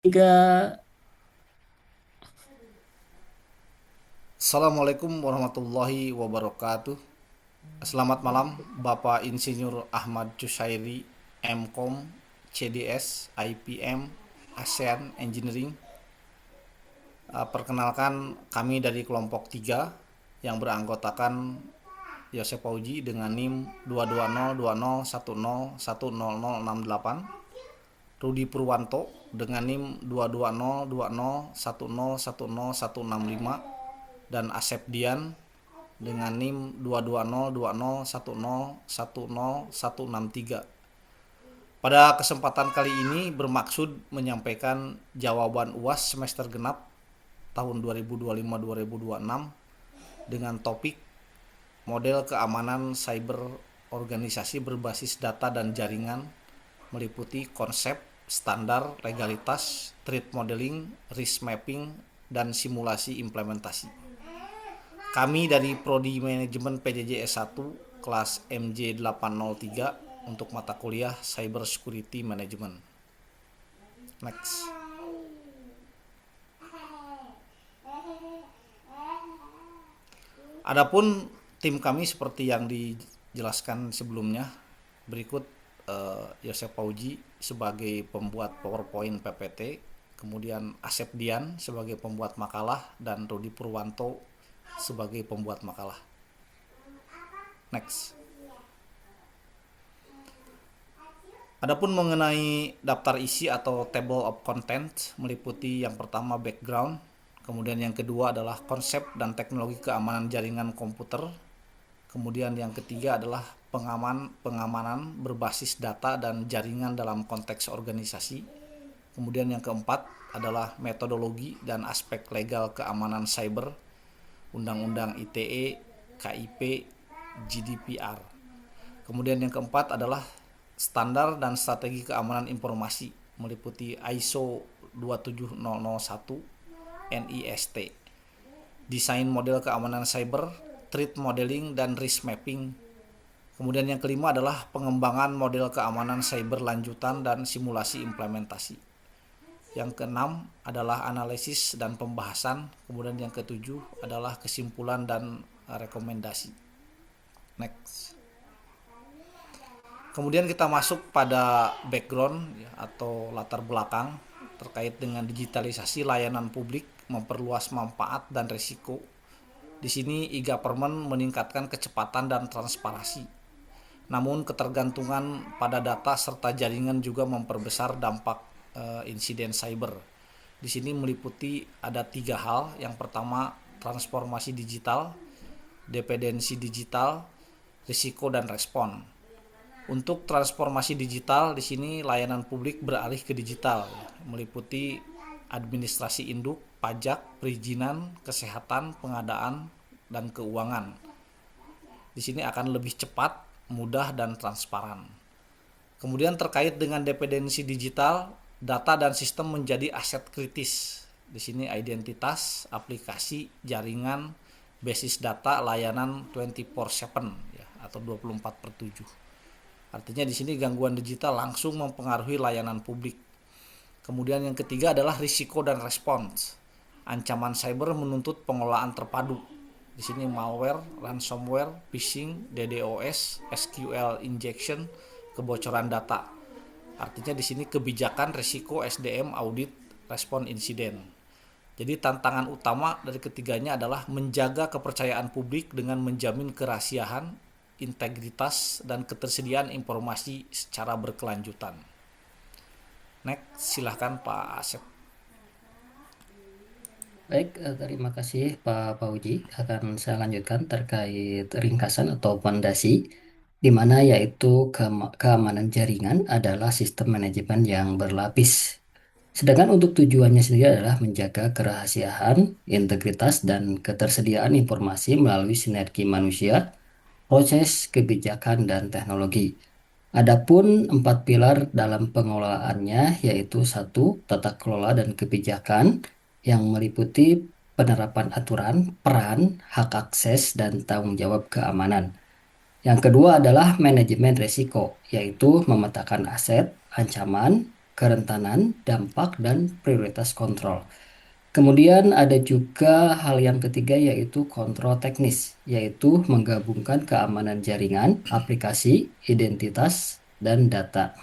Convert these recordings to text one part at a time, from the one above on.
Tiga. Assalamualaikum warahmatullahi wabarakatuh. Selamat malam Bapak Insinyur Ahmad Cusairi, Mkom, CDS, IPM, ASEAN Engineering. Perkenalkan kami dari kelompok 3 yang beranggotakan Yosep Pauji dengan NIM 22020101068, Rudi Purwanto dengan NIM 2202010101165, dan Asep Dian dengan NIM 2202010101163. Pada kesempatan kali ini bermaksud menyampaikan jawaban UAS semester genap tahun 2025-2026 dengan topik model keamanan cyber organisasi berbasis data dan jaringan, meliputi konsep, standar, legalitas, threat modeling, risk mapping, dan simulasi implementasi. Kami dari Prodi Manajemen PJJ S1 kelas MJ803 untuk mata kuliah Cyber Security Management. Next. Adapun tim kami seperti yang dijelaskan sebelumnya, berikut Yosef Pauji sebagai pembuat PowerPoint PPT, kemudian Asep Dian sebagai pembuat makalah, dan Rudi Purwanto sebagai pembuat makalah. Next. Adapun mengenai daftar isi atau table of contents, meliputi yang pertama background, kemudian yang kedua adalah konsep dan teknologi keamanan jaringan komputer, kemudian yang ketiga adalah pengamanan berbasis data dan jaringan dalam konteks organisasi, kemudian yang keempat adalah metodologi dan aspek legal keamanan cyber, Undang-Undang ITE, KIP, GDPR. Kemudian yang keempat adalah standar dan strategi keamanan informasi, meliputi ISO 27001, NIST, desain model keamanan cyber, threat modeling, dan risk mapping. Kemudian yang kelima adalah pengembangan model keamanan cyber lanjutan dan simulasi implementasi. Yang keenam adalah analisis dan pembahasan. Kemudian yang ketujuh adalah kesimpulan dan rekomendasi. Next. Kemudian kita masuk pada background ya, atau latar belakang terkait dengan digitalisasi layanan publik, memperluas manfaat dan risiko. Di sini e-government meningkatkan kecepatan dan transparansi. Namun ketergantungan pada data serta jaringan juga memperbesar dampak insiden cyber. Di sini meliputi ada 3 hal. Yang pertama, transformasi digital, dependensi digital, risiko dan respon. Untuk transformasi digital, di sini layanan publik beralih ke digital, meliputi administrasi induk, pajak, perizinan, kesehatan, pengadaan, dan keuangan. Di sini akan lebih cepat, mudah, dan transparan. Kemudian terkait dengan dependensi digital, data dan sistem menjadi aset kritis. Di sini identitas, aplikasi, jaringan, basis data, layanan 24/7 ya, atau 24/7. Artinya di sini gangguan digital langsung mempengaruhi layanan publik. Kemudian yang ketiga adalah risiko dan respons. Ancaman cyber menuntut pengelolaan terpadu. Di sini malware, ransomware, phishing, DDoS, SQL injection, kebocoran data. Artinya di sini kebijakan risiko SDM audit respon insiden. Jadi tantangan utama dari ketiganya adalah menjaga kepercayaan publik dengan menjamin kerahasiaan, integritas, dan ketersediaan informasi secara berkelanjutan. Next, silahkan Pak Asep. Baik, terima kasih Pak Pauji. Akan saya lanjutkan terkait ringkasan atau fondasi, di mana yaitu keamanan jaringan adalah sistem manajemen yang berlapis. Sedangkan untuk tujuannya sendiri adalah menjaga kerahasiaan, integritas, dan ketersediaan informasi melalui sinergi manusia, proses, kebijakan, dan teknologi. Adapun 4 pilar dalam pengelolaannya yaitu satu, tata kelola dan kebijakan yang meliputi penerapan aturan, peran, hak akses, dan tanggung jawab keamanan. Yang kedua adalah manajemen risiko, yaitu memetakan aset, ancaman, kerentanan, dampak, dan prioritas kontrol. Kemudian ada juga hal yang ketiga yaitu kontrol teknis, yaitu menggabungkan keamanan jaringan, aplikasi, identitas, dan data.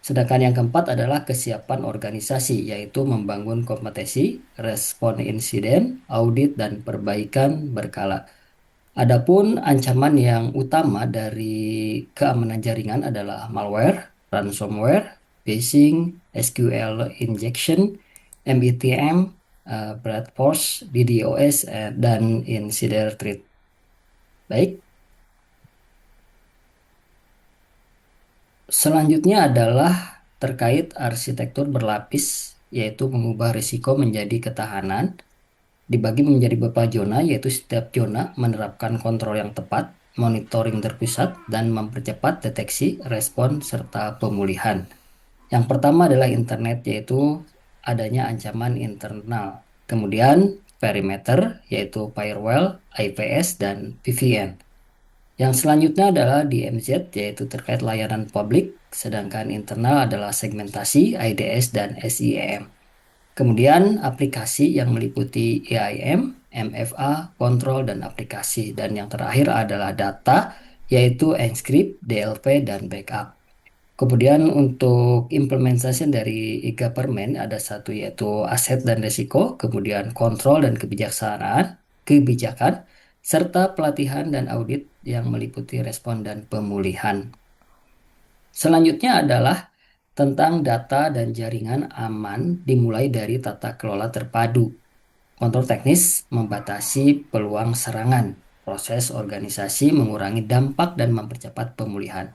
Sedangkan yang keempat adalah kesiapan organisasi, yaitu membangun kompetensi, respon insiden, audit, dan perbaikan berkala. Adapun ancaman yang utama dari keamanan jaringan adalah malware, ransomware, phishing, SQL injection, MBTM, brute force, DDoS, dan insider threat. Baik, selanjutnya adalah terkait arsitektur berlapis, yaitu mengubah risiko menjadi ketahanan, dibagi menjadi beberapa zona, yaitu setiap zona menerapkan kontrol yang tepat, monitoring terpusat, dan mempercepat deteksi, respon, serta pemulihan. Yang pertama adalah internet, yaitu adanya ancaman internal. Kemudian perimeter, yaitu firewall, IPS, dan VPN. Yang selanjutnya adalah DMZ, yaitu terkait layanan publik, sedangkan internal adalah segmentasi, IDS, dan SIEM. Kemudian aplikasi yang meliputi EIM, MFA, kontrol, dan aplikasi. Dan yang terakhir adalah data, yaitu encrypt, DLP, dan backup. Kemudian untuk implementasi dari e-government ada satu yaitu aset dan risiko, kemudian kontrol dan kebijakan, serta pelatihan dan audit yang meliputi respon dan pemulihan. Selanjutnya adalah tentang data dan jaringan aman dimulai dari tata kelola terpadu. Kontrol teknis membatasi peluang serangan, proses organisasi mengurangi dampak dan mempercepat pemulihan.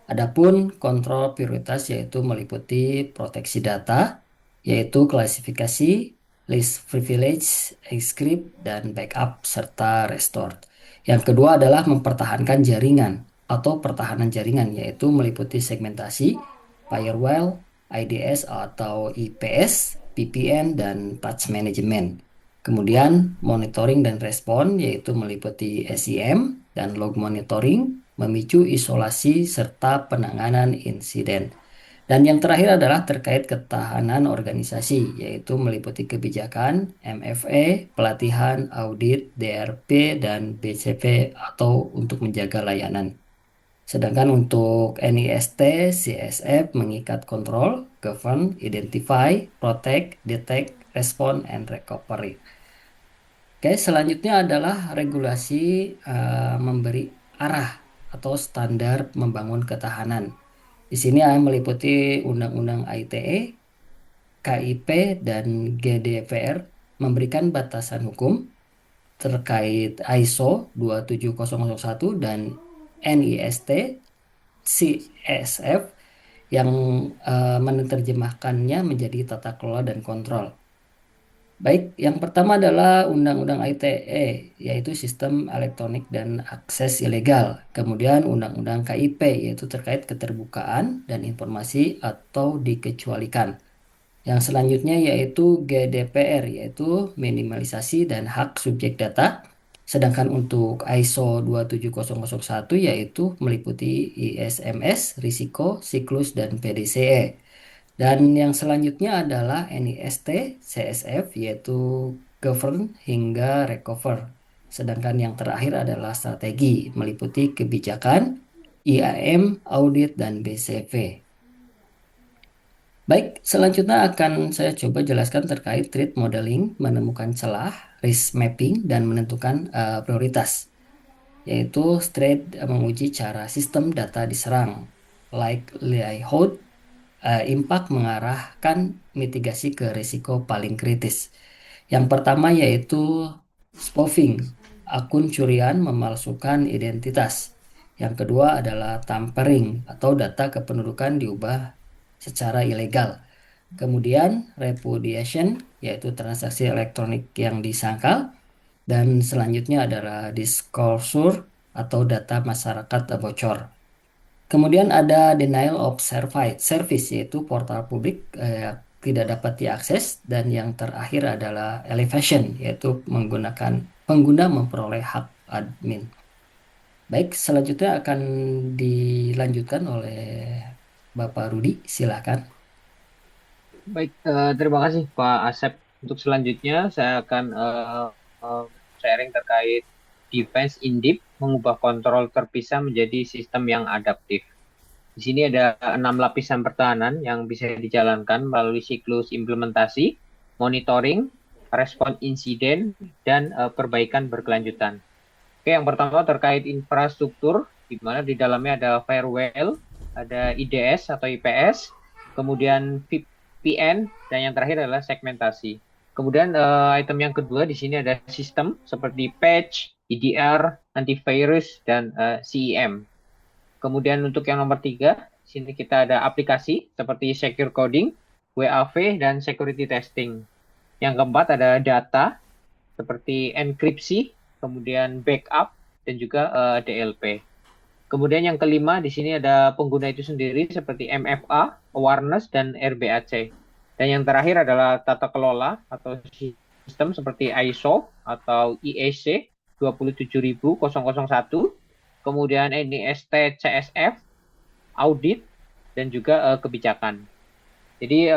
Adapun kontrol prioritas yaitu meliputi proteksi data, yaitu klasifikasi, list privilege, encrypt, dan backup, serta restore. Yang kedua adalah mempertahankan jaringan atau pertahanan jaringan, yaitu meliputi segmentasi, firewall, IDS atau IPS, VPN, dan patch management. Kemudian monitoring dan respon yaitu meliputi SIM dan log monitoring, memicu isolasi serta penanganan insiden. Dan yang terakhir adalah terkait ketahanan organisasi, yaitu meliputi kebijakan, MFE, pelatihan, audit, DRP, dan BCP atau untuk menjaga layanan. Sedangkan untuk NIST, CSF mengikat kontrol, govern, identify, protect, detect, respond, and recovery. Oke, selanjutnya adalah regulasi memberi arah atau standar membangun ketahanan. Di sini meliputi Undang-Undang ITE, KIP, dan GDPR memberikan batasan hukum terkait ISO 27001 dan NIST CSF yang menerjemahkannya menjadi tata kelola dan kontrol. Baik, yang pertama adalah Undang-Undang ITE, yaitu Sistem Elektronik dan Akses Ilegal. Kemudian Undang-Undang KIP, yaitu terkait keterbukaan dan informasi atau dikecualikan. Yang selanjutnya yaitu GDPR, yaitu minimalisasi dan hak subjek data. Sedangkan untuk ISO 27001 yaitu meliputi ISMS, risiko, siklus, dan PDCE. Dan yang selanjutnya adalah NIST, CSF, yaitu govern hingga recover. Sedangkan yang terakhir adalah strategi, meliputi kebijakan, IAM, audit, dan BCV. Baik, selanjutnya akan saya coba jelaskan terkait threat modeling, menemukan celah, risk mapping, dan menentukan prioritas. Yaitu threat menguji cara sistem data diserang, likelihood, impact mengarahkan mitigasi ke risiko paling kritis. Yang pertama yaitu spoofing, akun curian memalsukan identitas. Yang kedua adalah tampering atau data kependudukan diubah secara ilegal. Kemudian repudiation yaitu transaksi elektronik yang disangkal. Dan selanjutnya adalah disclosure atau data masyarakat bocor. Kemudian ada denial of service yaitu portal publik tidak dapat diakses dan yang terakhir adalah elevation yaitu menggunakan pengguna memperoleh hak admin. Baik, selanjutnya akan dilanjutkan oleh Bapak Rudi, silakan. Baik, terima kasih Pak Asep. Untuk selanjutnya, saya akan eh, sharing terkait defense in deep, mengubah kontrol terpisah menjadi sistem yang adaptif. Di sini ada 6 lapisan pertahanan yang bisa dijalankan melalui siklus implementasi, monitoring, respon insiden, dan perbaikan berkelanjutan. Oke, yang pertama terkait infrastruktur, di mana di dalamnya ada firewall, ada IDS atau IPS, kemudian VPN, dan yang terakhir adalah segmentasi. Kemudian item yang kedua di sini ada sistem seperti patch, EDR, antivirus, dan CEM. Kemudian untuk yang nomor tiga, di sini kita ada aplikasi seperti secure coding, WAV, dan security testing. Yang keempat ada data seperti enkripsi, kemudian backup, dan juga DLP. Kemudian yang kelima di sini ada pengguna itu sendiri seperti MFA, awareness, dan RBAC. Dan yang terakhir adalah tata kelola atau sistem seperti ISO atau IEC 27001, kemudian NIST CSF, audit, dan juga kebijakan. Jadi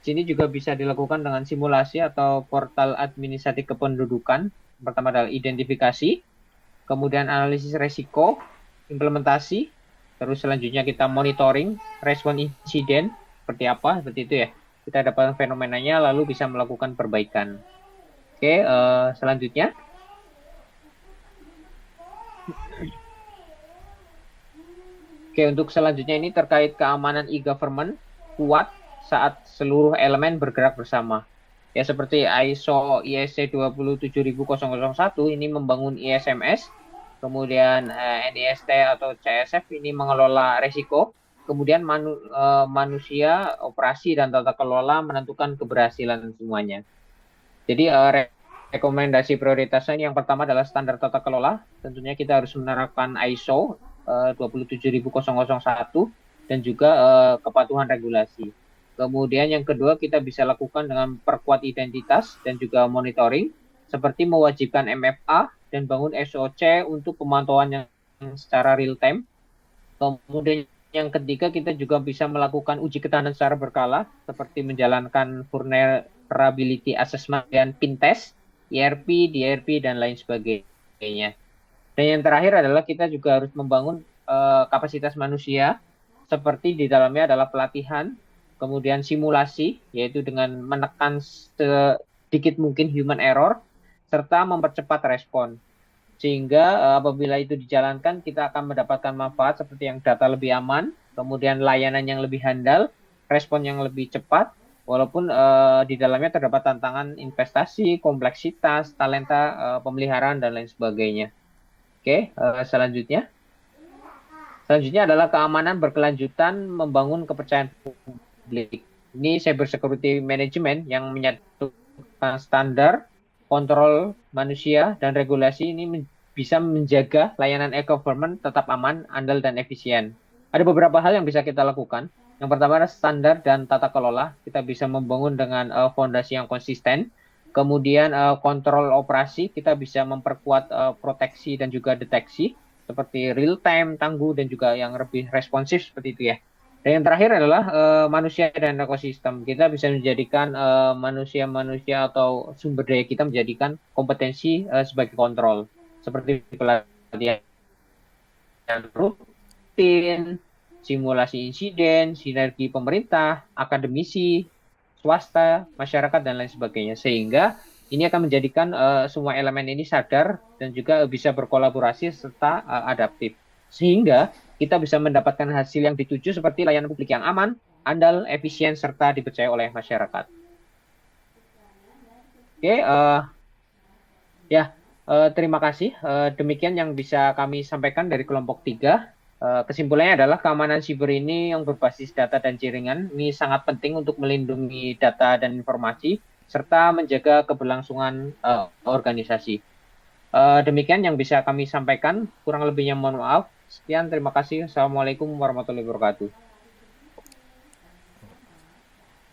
sini juga bisa dilakukan dengan simulasi atau portal administrasi kependudukan. Pertama adalah identifikasi, kemudian analisis resiko, implementasi, terus selanjutnya kita monitoring, respon insiden, seperti apa, seperti itu ya. Kita dapatkan fenomenanya, lalu bisa melakukan perbaikan. Oke, selanjutnya. Oke, untuk selanjutnya ini terkait keamanan e-government kuat saat seluruh elemen bergerak bersama. Ya seperti ISO IEC 27001 ini membangun ISMS, kemudian NIST atau CSF ini mengelola risiko, kemudian manusia, operasi dan tata kelola menentukan keberhasilan semuanya. Jadi rekomendasi prioritasnya yang pertama adalah standar tata kelola. Tentunya kita harus menerapkan ISO 27001 dan juga kepatuhan regulasi. Kemudian yang kedua kita bisa lakukan dengan perkuat identitas dan juga monitoring seperti mewajibkan MFA dan bangun SOC untuk pemantauan yang secara real time. Kemudian yang ketiga kita juga bisa melakukan uji ketahanan secara berkala seperti menjalankan vulnerability assessment dan pin test, ERP, DRP dan lain sebagainya. Dan yang terakhir adalah kita juga harus membangun kapasitas manusia seperti di dalamnya adalah pelatihan, kemudian simulasi yaitu dengan menekan sedikit mungkin human error serta mempercepat respon. Sehingga apabila itu dijalankan, kita akan mendapatkan manfaat seperti yang data lebih aman, kemudian layanan yang lebih handal, respon yang lebih cepat, walaupun di dalamnya terdapat tantangan investasi, kompleksitas, talenta, pemeliharaan, dan lain sebagainya. Oke, selanjutnya. Selanjutnya adalah keamanan berkelanjutan membangun kepercayaan publik. Ini cyber security management yang menyatukan standar, kontrol manusia, dan regulasi ini bisa menjaga layanan e-government tetap aman, andal, dan efisien. Ada beberapa hal yang bisa kita lakukan. Yang pertama adalah standar dan tata kelola. Kita bisa membangun dengan fondasi yang konsisten. Kemudian kontrol operasi, kita bisa memperkuat proteksi dan juga deteksi seperti real time, tangguh, dan juga yang lebih responsif seperti itu ya. Dan yang terakhir adalah manusia dan ekosistem. Kita bisa menjadikan manusia-manusia atau sumber daya kita menjadikan kompetensi sebagai kontrol. Seperti pelatihan rutin, simulasi insiden, sinergi pemerintah, akademisi, swasta, masyarakat, dan lain sebagainya. Sehingga ini akan menjadikan semua elemen ini sadar dan juga bisa berkolaborasi serta adaptif. Sehingga kita bisa mendapatkan hasil yang dituju seperti layanan publik yang aman, andal, efisien, serta dipercaya oleh masyarakat. Oke, ya, terima kasih. Demikian yang bisa kami sampaikan dari kelompok 3. Kesimpulannya adalah keamanan siber ini yang berbasis data dan jaringan ini sangat penting untuk melindungi data dan informasi serta menjaga keberlangsungan organisasi. Demikian yang bisa kami sampaikan. Kurang lebihnya mohon maaf. Sekian, terima kasih. Assalamualaikum warahmatullahi wabarakatuh.